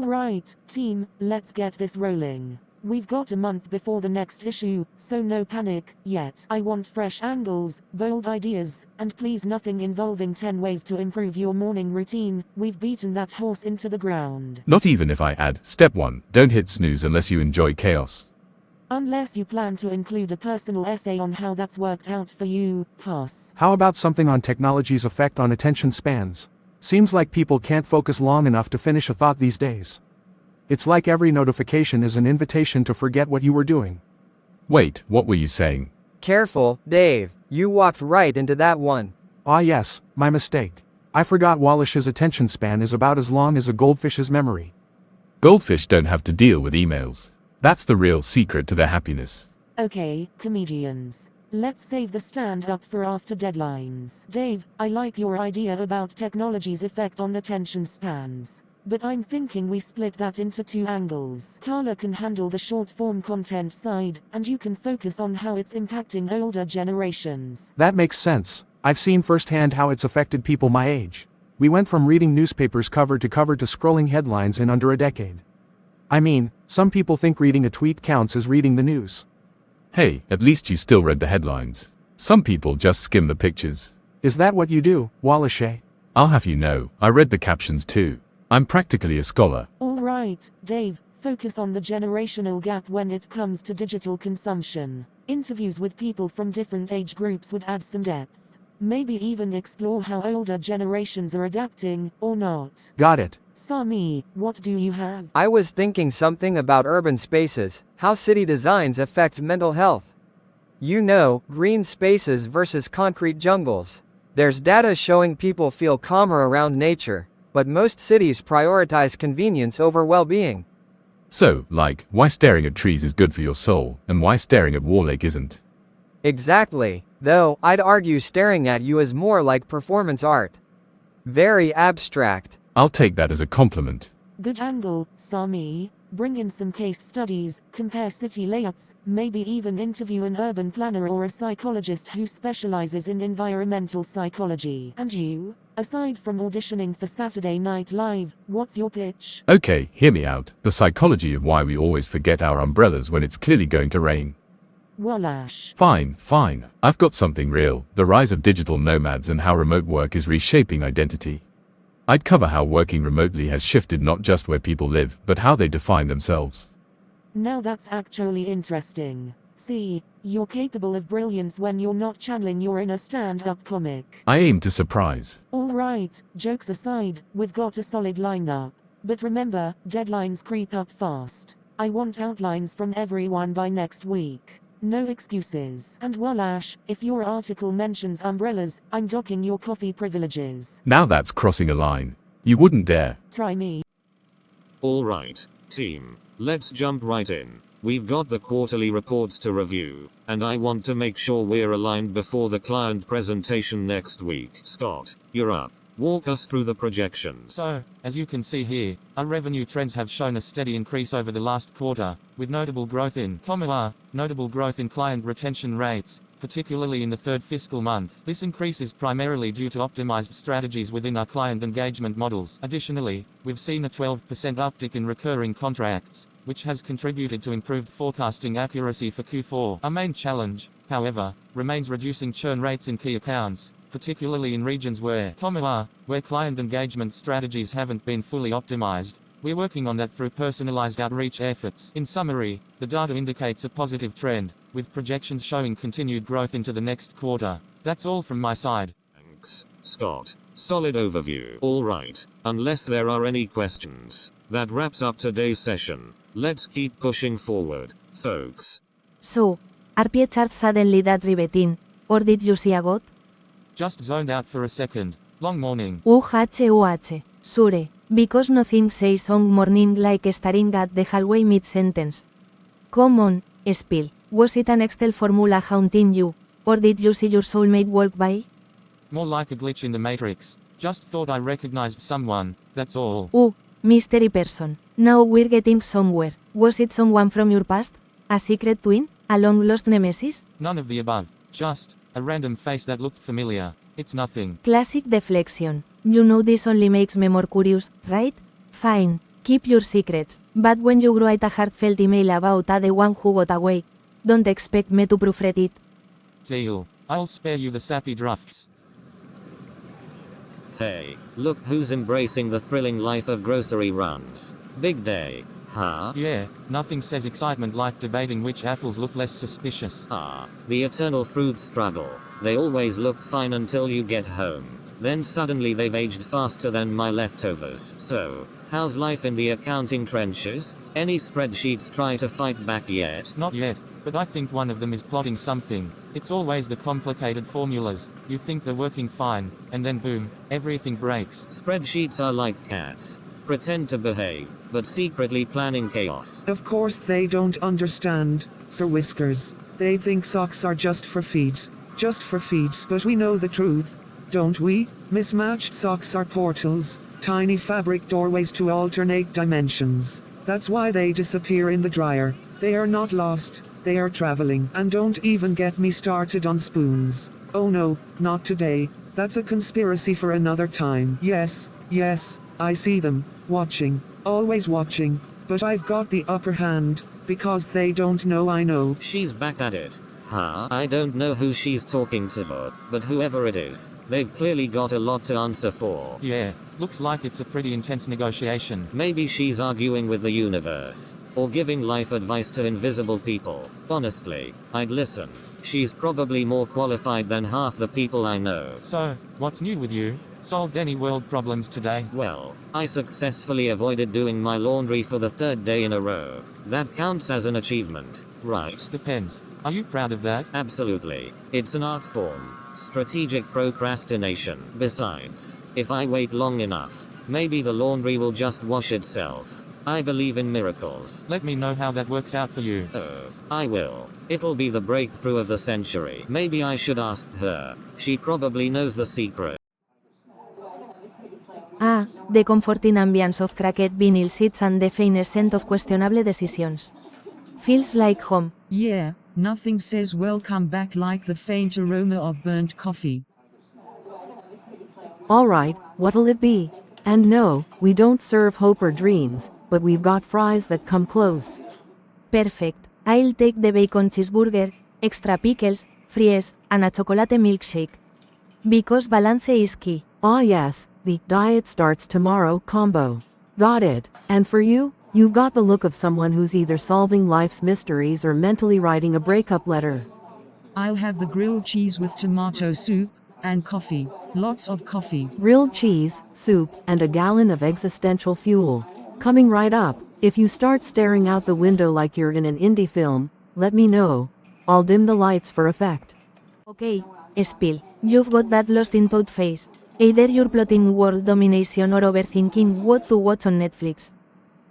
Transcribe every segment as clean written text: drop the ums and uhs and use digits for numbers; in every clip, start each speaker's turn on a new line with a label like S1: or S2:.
S1: Alright, team, let's get this rolling. We've got a month before the next issue, so no panic yet. I want fresh angles, bold ideas, and please nothing involving 10 ways to improve your morning routine. We've beaten that horse into the ground.
S2: Not even if I add, step 1, don't hit snooze unless you enjoy chaos.
S1: Unless you plan to include a personal essay on how that's worked out for you, pass.
S3: How about something on technology's effect on attention spans? Seems like people can't focus long enough to finish a thought these days. It's like every notification is an invitation to forget what you were doing.
S2: Wait, what were you saying?
S4: Careful, Dave, you walked right into that one.
S3: Ah yes, my mistake. I forgot Wallash's attention span is about as long as a goldfish's memory.
S2: Goldfish don't have to deal with emails. That's the real secret to their happiness.
S1: Okay, comedians. Let's save the stand-up for after deadlines. Dave, I like your idea about technology's effect on attention spans. But I'm thinking we split that into 2 angles. Carla can handle the short-form content side, and you can focus on how it's impacting older generations.
S3: That makes sense. I've seen firsthand how it's affected people my age. We went from reading newspapers cover to scrolling headlines in under a decade. I mean, some people think reading a tweet counts as reading the news.
S2: Hey, at least you still read the headlines. Some people just skim the pictures.
S3: Is that what you do, Wallace?
S2: I'll have you know, I read the captions too. I'm practically a scholar.
S1: Alright, Dave, focus on the generational gap when it comes to digital consumption. Interviews with people from different age groups would add some depth. Maybe even explore how older generations are adapting, or not.
S3: Got it.
S1: Sami, what do you have?
S4: I was thinking something about urban spaces, how city designs affect mental health. You know, green spaces versus concrete jungles. There's data showing people feel calmer around nature, but most cities prioritize convenience over well-being.
S2: So, like, why staring at trees is good for your soul, and why staring at War Lake isn't?
S4: Exactly, though, I'd argue staring at you is more like performance art. Very abstract.
S2: I'll take that as a compliment.
S1: Good angle, Sami. Bring in some case studies, compare city layouts, maybe even interview an urban planner or a psychologist who specializes in environmental psychology. And you? Aside from auditioning for Saturday Night Live, what's your pitch?
S2: Okay, hear me out. The psychology of why we always forget our umbrellas when it's clearly going to rain.
S1: Wallash.
S2: Fine. I've got something real. The rise of digital nomads and how remote work is reshaping identity. I'd cover how working remotely has shifted not just where people live, but how they define themselves.
S1: Now that's actually interesting. See, you're capable of brilliance when you're not channeling your inner stand-up comic.
S2: I aim to surprise.
S1: Alright, jokes aside, we've got a solid lineup. But remember, deadlines creep up fast. I want outlines from everyone by next week. No excuses. And Wallash, if your article mentions umbrellas, I'm docking your coffee privileges.
S2: Now that's crossing a line. You wouldn't dare.
S1: Try me.
S5: Alright, team, let's jump right in. We've got the quarterly reports to review, and I want to make sure we're aligned before the client presentation next week. Scott, you're up. Walk us through the projections.
S6: So, as you can see here, our revenue trends have shown a steady increase over the last quarter, with notable growth in client retention rates, particularly in the third fiscal month. This increase is primarily due to optimized strategies within our client engagement models. Additionally, we've seen a 12% uptick in recurring contracts, which has contributed to improved forecasting accuracy for Q4. Our main challenge, however, remains reducing churn rates in key accounts, particularly in regions where client engagement strategies haven't been fully optimized. We're working on that through personalized outreach efforts. In summary, the data indicates a positive trend, with projections showing continued growth into the next quarter. That's all from my side.
S5: Thanks, Scott. Solid overview. Alright, unless there are any questions, that wraps up today's session. Let's keep pushing forward, folks.
S7: So, are pie charts suddenly that riveting, or did you see a god?
S6: Just zoned out for a second. Long morning.
S7: Sure, because nothing says on morning like staring at the hallway mid-sentence. Come on, spill. Was it an Excel formula haunting you, or did you see your soulmate walk by?
S6: More like a glitch in the matrix. Just thought I recognized someone, that's all.
S7: Mystery person. Now we're getting somewhere. Was it someone from your past? A secret twin? A long-lost nemesis?
S6: None of the above. Just a random face that looked familiar. It's nothing.
S7: Classic deflection. You know this only makes me more curious, right? Fine. Keep your secrets, but when you write a heartfelt email about the one who got away, don't expect me to proofread it.
S6: Deal. I'll spare you the sappy drafts.
S5: Hey, look who's embracing the thrilling life of grocery runs. Big day, huh?
S6: Yeah, nothing says excitement like debating which apples look less suspicious.
S5: Ah, the eternal fruit struggle. They always look fine until you get home. Then suddenly they've aged faster than my leftovers. So, how's life in the accounting trenches? Any spreadsheets try to fight back yet?
S6: Not yet, but I think one of them is plotting something. It's always the complicated formulas. You think they're working fine, and then boom, everything breaks.
S5: Spreadsheets are like cats. Pretend to behave, but secretly planning chaos.
S1: Of course they don't understand, Sir Whiskers. They think socks are just for feet. Just for feet. But we know the truth, don't we? Mismatched socks are portals, tiny fabric doorways to alternate dimensions. That's why they disappear in the dryer. They are not lost, they are traveling. And don't even get me started on spoons. Oh no, not today. That's a conspiracy for another time. Yes, I see them, watching, always watching, but I've got the upper hand, because they don't know I know.
S5: She's back at it. Huh? I don't know who she's talking to, but whoever it is, they've clearly got a lot to answer for.
S6: Yeah, looks like it's a pretty intense negotiation.
S5: Maybe she's arguing with the universe, or giving life advice to invisible people. Honestly, I'd listen. She's probably more qualified than half the people I know.
S6: So, what's new with you? Solved any world problems today?
S5: Well, I successfully avoided doing my laundry for the third day in a row. That counts as an achievement, right?
S6: Depends. Are you proud of that?
S5: Absolutely. It's an art form. Strategic procrastination. Besides, if I wait long enough, maybe the laundry will just wash itself. I believe in miracles.
S6: Let me know how that works out for you.
S5: Oh, I will. It'll be the breakthrough of the century. Maybe I should ask her. She probably knows the secret.
S7: Ah, the comforting ambience of cracked vinyl seats and the faint scent of questionable decisions. Feels like home.
S1: Yeah, nothing says welcome back like the faint aroma of burnt coffee.
S8: Alright, what'll it be? And no, we don't serve hope or dreams, but we've got fries that come close.
S7: Perfect. I'll take the bacon cheeseburger, extra pickles, fries, and a chocolate milkshake. Because balance is key.
S8: Ah yes, the diet starts tomorrow combo. Got it. And for you, you've got the look of someone who's either solving life's mysteries or mentally writing a breakup letter.
S1: I'll have the grilled cheese with tomato soup, and coffee. Lots of coffee.
S8: Grilled cheese, soup, and a gallon of existential fuel. Coming right up. If you start staring out the window like you're in an indie film, let me know. I'll dim the lights for effect.
S7: Okay, Spill. You've got that lost in thought face. Either you're plotting world domination or overthinking what to watch on Netflix.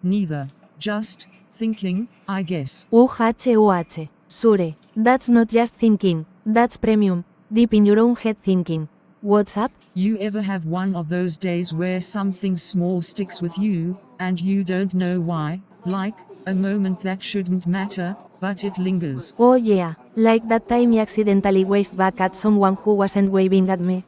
S1: Neither. Just thinking, I guess.
S7: UHUH. Sure. That's not just thinking, that's premium. Deep in your own head thinking. What's up?
S1: You ever have one of those days where something small sticks with you, and you don't know why? Like, a moment that shouldn't matter, but it lingers.
S7: Oh yeah, like that time I accidentally waved back at someone who wasn't waving at me.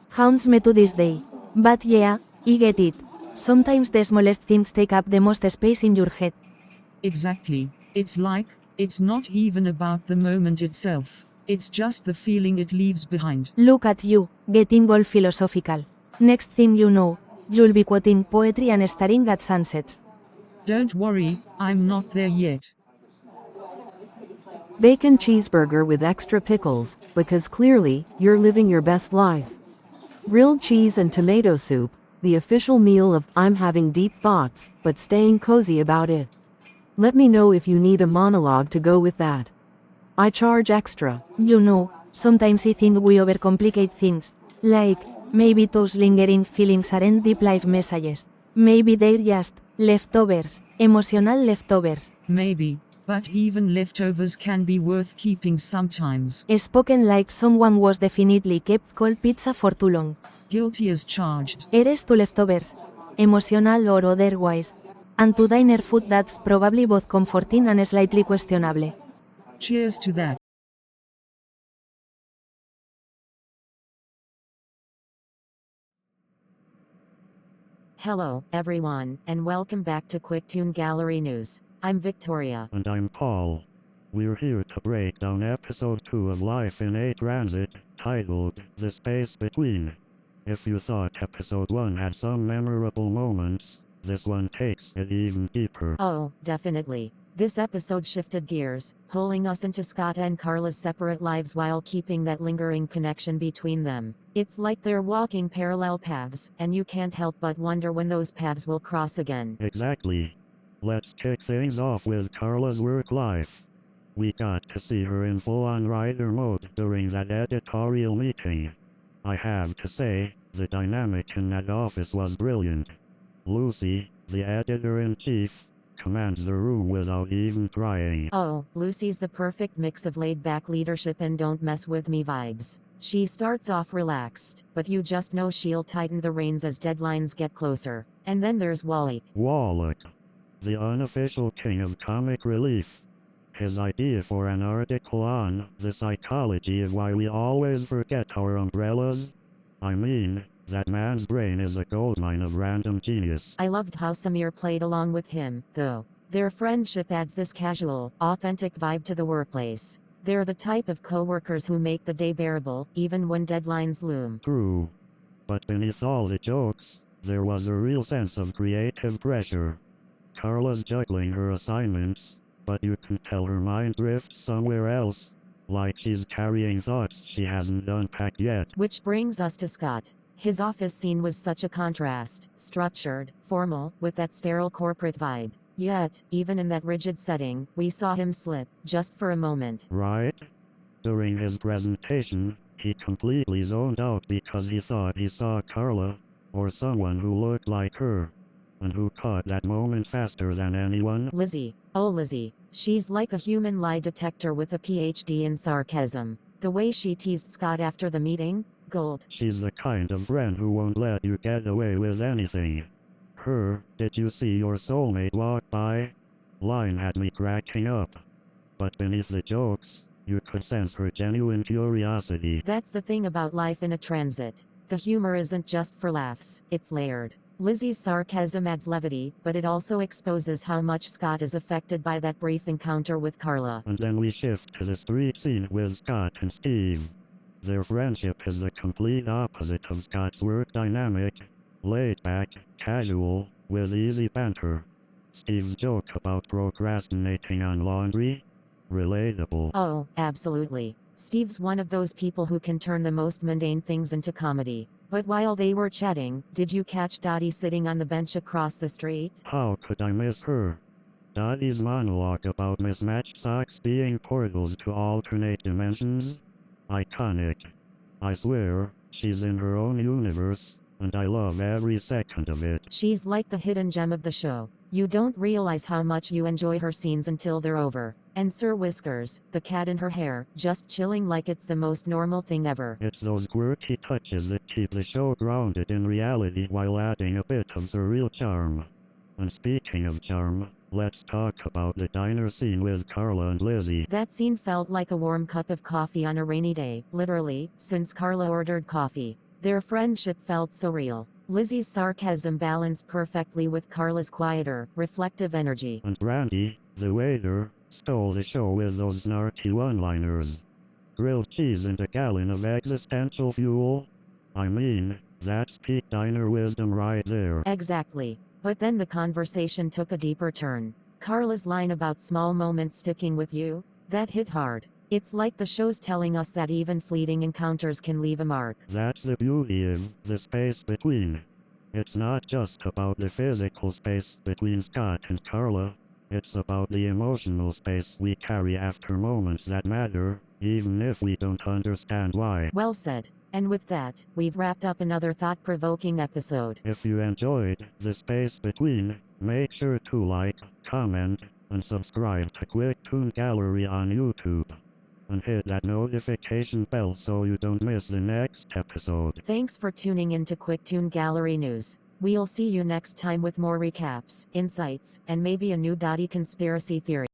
S7: Haunts me to this day. But yeah, I get it. Sometimes the smallest things take up the most space in your head.
S1: Exactly. It's like, it's not even about the moment itself. It's just the feeling it leaves behind.
S7: Look at you, getting all philosophical. Next thing you know, you'll be quoting poetry and staring at sunsets.
S1: Don't worry, I'm not there yet.
S8: Bacon cheeseburger with extra pickles, because clearly, you're living your best life. Grilled cheese and tomato soup, the official meal of I'm having deep thoughts, but staying cozy about it. Let me know if you need a monologue to go with that. I charge extra.
S7: You know, sometimes I think we overcomplicate things. Like, maybe those lingering feelings aren't deep life messages. Maybe they're just leftovers, emotional leftovers.
S1: Maybe, but even leftovers can be worth keeping sometimes.
S7: Spoken like someone was definitely kept cold pizza for too long.
S1: Guilty as charged.
S7: Here's to leftovers, emotional or otherwise, and to diner food that's probably both comforting and slightly questionable.
S1: Cheers to that. Hello, everyone, and welcome back to Quick Toon Gallery News. I'm Victoria.
S9: And I'm Paul. We're here to break down episode 2 of Life in a Transit, titled The Space Between. If you thought episode 1 had some memorable moments, this one takes it even deeper.
S1: Oh, definitely. This episode shifted gears, pulling us into Scott and Carla's separate lives while keeping that lingering connection between them. It's like they're walking parallel paths, and you can't help but wonder when those paths will cross again.
S9: Exactly. Let's kick things off with Carla's work life. We got to see her in full-on writer mode during that editorial meeting. I have to say, the dynamic in that office was brilliant. Lucy, the editor-in-chief, commands the room without even trying.
S1: Oh, Lucy's the perfect mix of laid-back leadership and don't mess with me vibes. She starts off relaxed, but you just know she'll tighten the reins as deadlines get closer. And then there's Wally.
S9: Wallach, the unofficial king of comic relief. His idea for an article on the psychology of why we always forget our umbrellas? I mean, that man's brain is a goldmine of random genius.
S1: I loved how Samir played along with him, though. Their friendship adds this casual, authentic vibe to the workplace. They're the type of co-workers who make the day bearable, even when deadlines loom.
S9: True. But beneath all the jokes, there was a real sense of creative pressure. Carla's juggling her assignments, but you can tell her mind drifts somewhere else, like she's carrying thoughts she hasn't unpacked yet.
S1: Which brings us to Scott. His office scene was such a contrast, structured, formal, with that sterile corporate vibe. Yet, even in that rigid setting, we saw him slip, just for a moment.
S9: Right? During his presentation, he completely zoned out because he thought he saw Carla, or someone who looked like her, and who caught that moment faster than anyone.
S1: Lizzie. Oh, Lizzie. She's like a human lie detector with a PhD in sarcasm. The way she teased Scott after the meeting? Gold.
S9: She's the kind of friend who won't let you get away with anything. Her, "Did you see your soulmate walk by?" line had me cracking up. But beneath the jokes, you could sense her genuine curiosity.
S1: That's the thing about life in a transit. The humor isn't just for laughs, it's layered. Lizzie's sarcasm adds levity, but it also exposes how much Scott is affected by that brief encounter with Carla.
S9: And then we shift to the street scene with Scott and Steve. Their friendship is the complete opposite of Scott's work dynamic. Laid back, casual, with easy banter. Steve's joke about procrastinating on laundry? Relatable.
S1: Oh, absolutely. Steve's one of those people who can turn the most mundane things into comedy. But while they were chatting, did you catch Dottie sitting on the bench across the street?
S9: How could I miss her? Dottie's monologue about mismatched socks being portals to alternate dimensions? Iconic. I swear, she's in her own universe, and I love every second of it.
S1: She's like the hidden gem of the show. You don't realize how much you enjoy her scenes until they're over. And Sir Whiskers, the cat in her hair, just chilling like it's the most normal thing ever.
S9: It's those quirky touches that keep the show grounded in reality while adding a bit of surreal charm. And speaking of charm, let's talk about the diner scene with Carla and Lizzie.
S1: That scene felt like a warm cup of coffee on a rainy day, literally, since Carla ordered coffee. Their friendship felt so real. Lizzie's sarcasm balanced perfectly with Carla's quieter, reflective energy.
S9: And Randy, the waiter, stole the show with those snarky one-liners. Grilled cheese and a gallon of existential fuel? I mean, that's peak diner wisdom right there.
S1: Exactly. But then the conversation took a deeper turn. Carla's line about small moments sticking with you? That hit hard. It's like the show's telling us that even fleeting encounters can leave a mark.
S9: That's the beauty of the space between. It's not just about the physical space between Scott and Carla. It's about the emotional space we carry after moments that matter, even if we don't understand why.
S1: Well said. And with that, we've wrapped up another thought-provoking episode.
S9: If you enjoyed the space between, make sure to like, comment, and subscribe to Quick Toon Gallery on YouTube. And hit that notification bell so you don't miss the next episode.
S1: Thanks for tuning in to Quick Toon Gallery News. We'll see you next time with more recaps, insights, and maybe a new Dottie conspiracy theory.